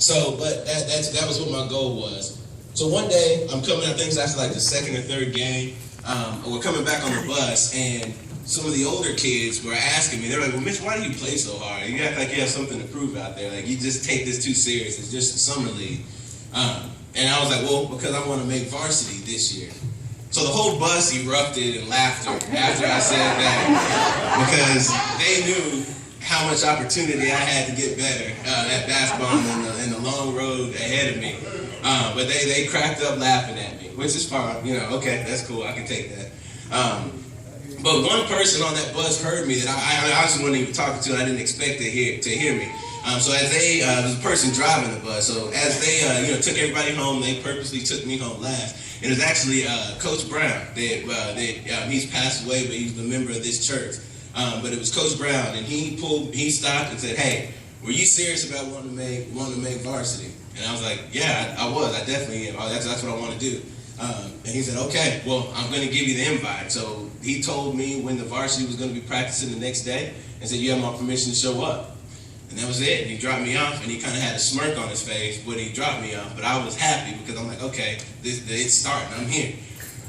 So, but that was what my goal was. So one day, I'm coming, I think it's actually like the second or third game, we're coming back on the bus, and some of the older kids were asking me, they're like, well, Mitch, why do you play so hard? You act like you have something to prove out there. Like, you just take this too serious. It's just a summer league. And I was like, well, because I want to make varsity this year. So the whole bus erupted in laughter after I said that, because they knew how much opportunity I had to get better at basketball and the long road ahead of me. But they cracked up laughing at me, which is fine. You know, okay, that's cool. I can take that. But one person on that bus heard me that I honestly wasn't even talking to, and I didn't expect to hear me. So as there's a person driving the bus. So as they took everybody home, they purposely took me home last. And it was actually Coach Brown that he's passed away, but he's a member of this church. But it was Coach Brown, and he stopped and said, "Hey, were you serious about wanting to make varsity?" And I was like, "Yeah, I was. I definitely am. That's what I want to do." And he said, "Okay, well, I'm going to give you the invite." So he told me when the varsity was going to be practicing the next day, and said, "You have my permission to show up." And that was it. And he dropped me off, and he kind of had a smirk on his face when he dropped me off. But I was happy because I'm like, okay, it's starting. I'm here.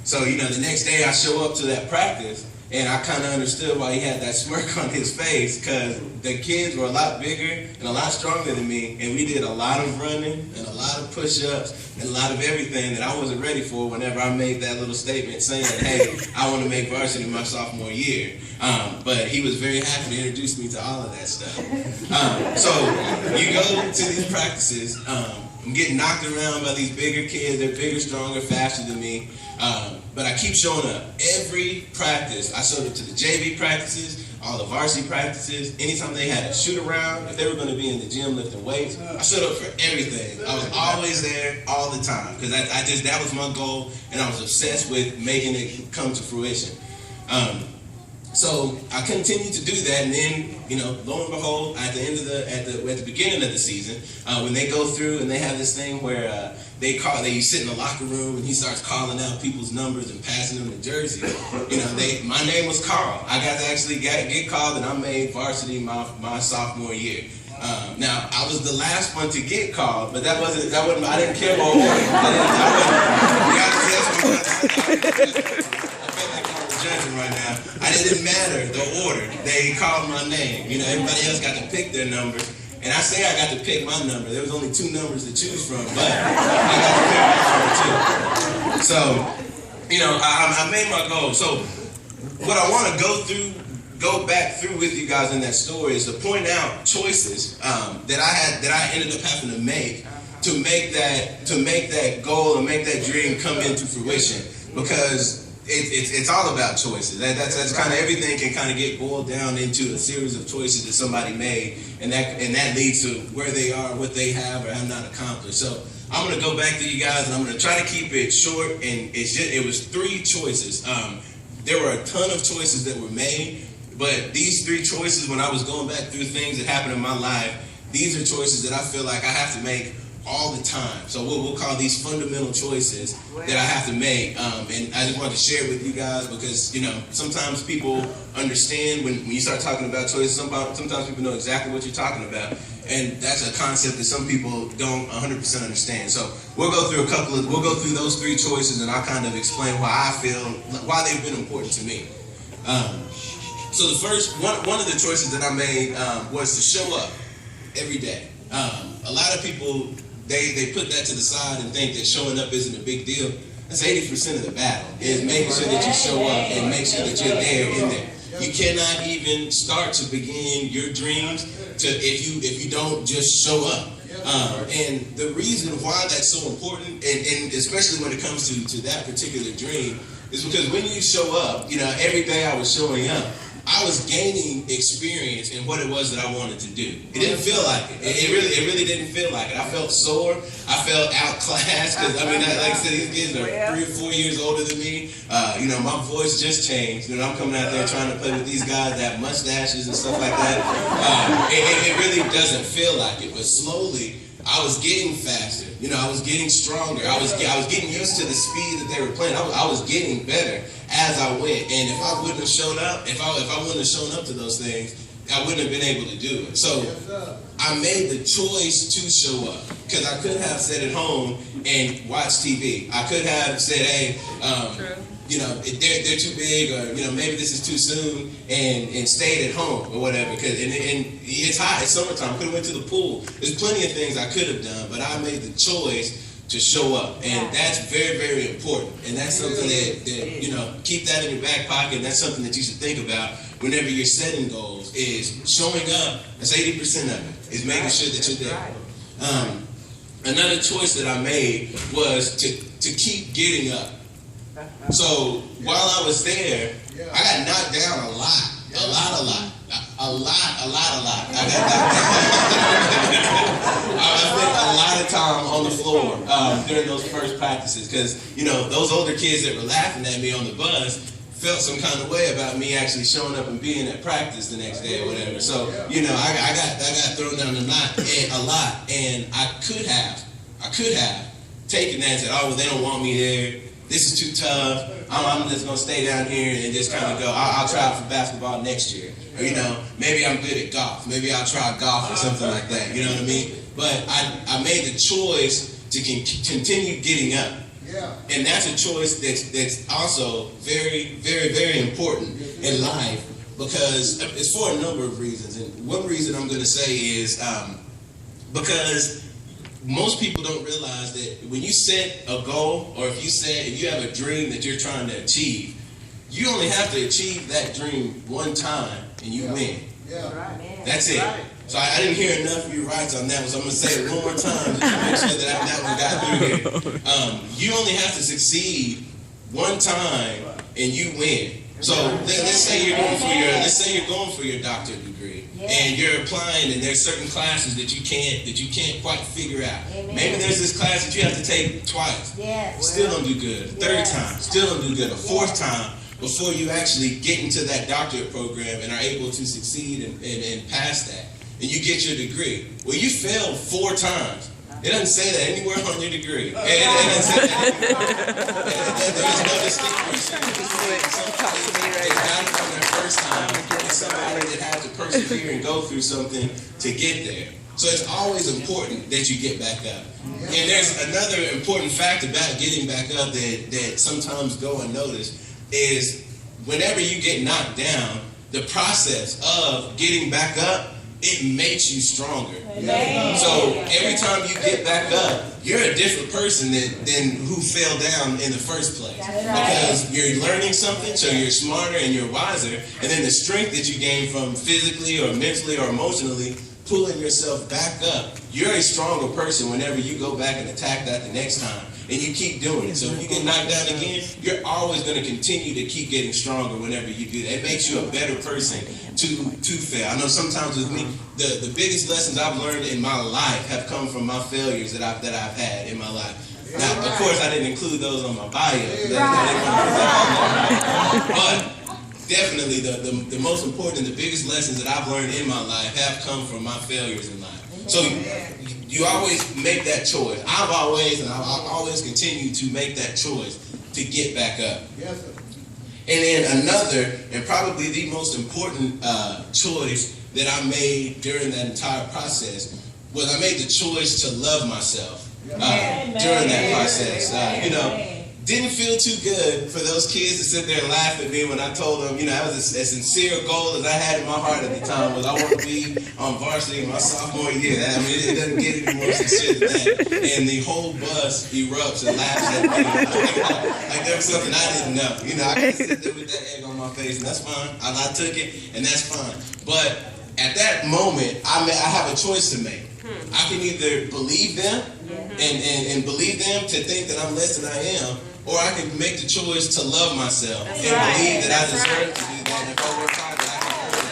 So, the next day I show up to that practice, and I kind of understood why he had that smirk on his face, because the kids were a lot bigger and a lot stronger than me, and we did a lot of running and a lot of push-ups and a lot of everything that I wasn't ready for whenever I made that little statement saying, hey, I want to make varsity my sophomore year. But he was very happy to introduce me to all of that stuff. So you go to these practices, I'm getting knocked around by these bigger kids. They're bigger, stronger, faster than me. But I keep showing up. Every practice, I showed up to the JV practices, all the varsity practices. Anytime they had a shoot around, if they were going to be in the gym lifting weights, I showed up for everything. I was always there all the time, because that was my goal, and I was obsessed with making it come to fruition. So I continued to do that, and then, lo and behold, at the beginning of the season, when they go through and they have this thing where you sit in the locker room and he starts calling out people's numbers and passing them the jerseys. My name was Carl. I got to actually get called, and I made varsity my sophomore year. Now I was the last one to get called, but that wasn't. I didn't care about order. Judging right now. It didn't matter the order. They called my name. Everybody else got to pick their numbers. And I say I got to pick my number. There was only 2 numbers to choose from, but I got to pick my number too. So, I made my goal. So what I want to go back through with you guys in that story is to point out choices that I ended up having to make that goal and make that dream come into fruition, because it's all about choices. That's kind of everything can kind of get boiled down into a series of choices that somebody made, and that leads to where they are, what they have or have not accomplished. So I'm going to go back to you guys, and I'm going to try to keep it short. And it was 3 choices. There were a ton of choices that were made, but these 3 choices, when I was going back through things that happened in my life, these are choices that I feel like I have to make all the time. So we'll call these fundamental choices that I have to make. And I just wanted to share it with you guys, because, sometimes people understand when you start talking about choices. Sometimes people know exactly what you're talking about. And that's a concept that some people don't 100% understand. So we'll go through those 3 choices, and I'll kind of explain why they've been important to me. So the first one of the choices that I made was to show up every day. A lot of people, they put that to the side and think that showing up isn't a big deal. That's 80% of the battle, is making sure that you show up and make sure that you're there in there. You cannot even start to begin your dreams if you don't just show up. And the reason why that's so important, and especially when it comes to that particular dream, is because when you show up, every day I was showing up, I was gaining experience in what it was that I wanted to do. It didn't feel like it. It really didn't feel like it. I felt sore. I felt outclassed, because like I said, these kids are 3 or 4 years older than me. My voice just changed. I'm coming out there trying to play with these guys that have mustaches and stuff like that. It really doesn't feel like it. But slowly, I was getting faster. I was getting stronger. I was getting used to the speed that they were playing. I was getting better as I went. And if I wouldn't have shown up, if I wouldn't have shown up to those things, I wouldn't have been able to do it. So I made the choice to show up, because I could have sat at home and watched TV. I could have said, hey, you know, they're too big, or, you know, maybe this is too soon, and stayed at home or whatever. And it's hot, it's summertime. Could have went to the pool. There's plenty of things I could have done, but I made the choice to show up, and that's very, very important. And that's something that you know, keep that in your back pocket. And that's something that you should think about whenever you're setting goals. Is showing up. That's 80% of it. Is making sure that you're there. Another choice that I made was to keep getting up. So while I was there, I got knocked down a lot. I got knocked down. I spent a lot of time on the floor during those first practices, because, you know, those older kids that were laughing at me on the bus felt some kind of way about me actually showing up and being at practice the next day or whatever. So, you know, I got thrown down a lot, and I could have taken that and said, oh, well, they don't want me there. This is too tough. I'm just going to stay down here and just kind of go, I'll try out for basketball next year. Or, you know, maybe I'm good at golf. Maybe I'll try golf or something like that. You know what I mean? But I made the choice to continue getting up. And that's a choice that's also very, very, very important in life, because it's for a number of reasons. And one reason I'm going to say is because most people don't realize that when you set a goal, or if you have a dream that you're trying to achieve, you only have to achieve that dream one time and you win. That's it. So I didn't hear enough of your rights on that one, so I'm going to say it one more time just to make sure that one got through here. You only have to succeed one time and you win. So let's say you're going for your doctorate degree, and you're applying, and there's certain classes that you can't quite figure out. Maybe there's this class that you have to take twice. Still don't do good. Third time, still don't do good. A fourth time before you actually get into that doctorate program and are able to succeed and pass that. And you get your degree. Well, you failed 4 times. It doesn't say that anywhere on your degree. It doesn't say that anywhere. There's no distinction. They got it on their first time. It's somebody that had to persevere and go through something to get there. So it's always important that you get back up. And there's another important fact about getting back up that sometimes go unnoticed, is whenever you get knocked down, the process of getting back up, it makes you stronger. So every time you get back up, you're a different person than who fell down in the first place. Because you're learning something, so you're smarter and you're wiser. And then the strength that you gain from physically or mentally or emotionally pulling yourself back up, you're a stronger person whenever you go back and attack that the next time. And you keep doing it. So if you get knocked down again, you're always going to continue to keep getting stronger whenever you do that. It makes you a better person to fail. I know sometimes with me, the biggest lessons I've learned in my life have come from my failures that I've had in my life. Now, of course, I didn't include those on my bio. But definitely the most important and the biggest lessons that I've learned in my life have come from my failures in life. So you always make that choice. I'll always continue to make that choice to get back up. Yes, sir. And then another, and probably the most important choice that I made during that entire process was I made the choice to love myself during that process. You know, didn't feel too good for those kids to sit there and laugh at me when I told them, you know, that was a sincere goal as I had in my heart at the time, was I want to be on varsity my sophomore year. I mean, it doesn't get any more sincere than that. And the whole bus erupts and laughs at me. Like there was something I didn't know. You know, I could sit there with that egg on my face, and that's fine. I took it, and that's fine. But at that moment, I have a choice to make. I can either believe them and believe them to think that I'm less than I am, or I can make the choice to love myself and believe that I deserve to do that, and if I work hard, that I can earn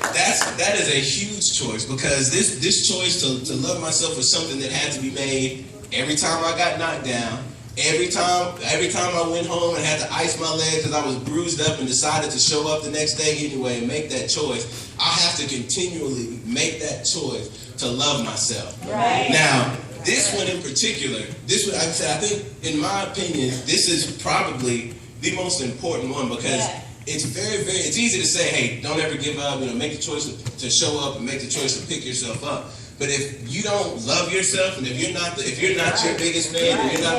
it. That is a huge choice, because this choice to love myself was something that had to be made every time I got knocked down. Every time I went home and had to ice my leg because I was bruised up and decided to show up the next day anyway and make that choice, I have to continually make that choice to love myself. Now, this one in particular, I think, in my opinion, this is probably the most important one, because it's it's easy to say, hey, don't ever give up, make the choice to show up and make the choice to pick yourself up. But if you don't love yourself, and if you're not your biggest fan, and you're not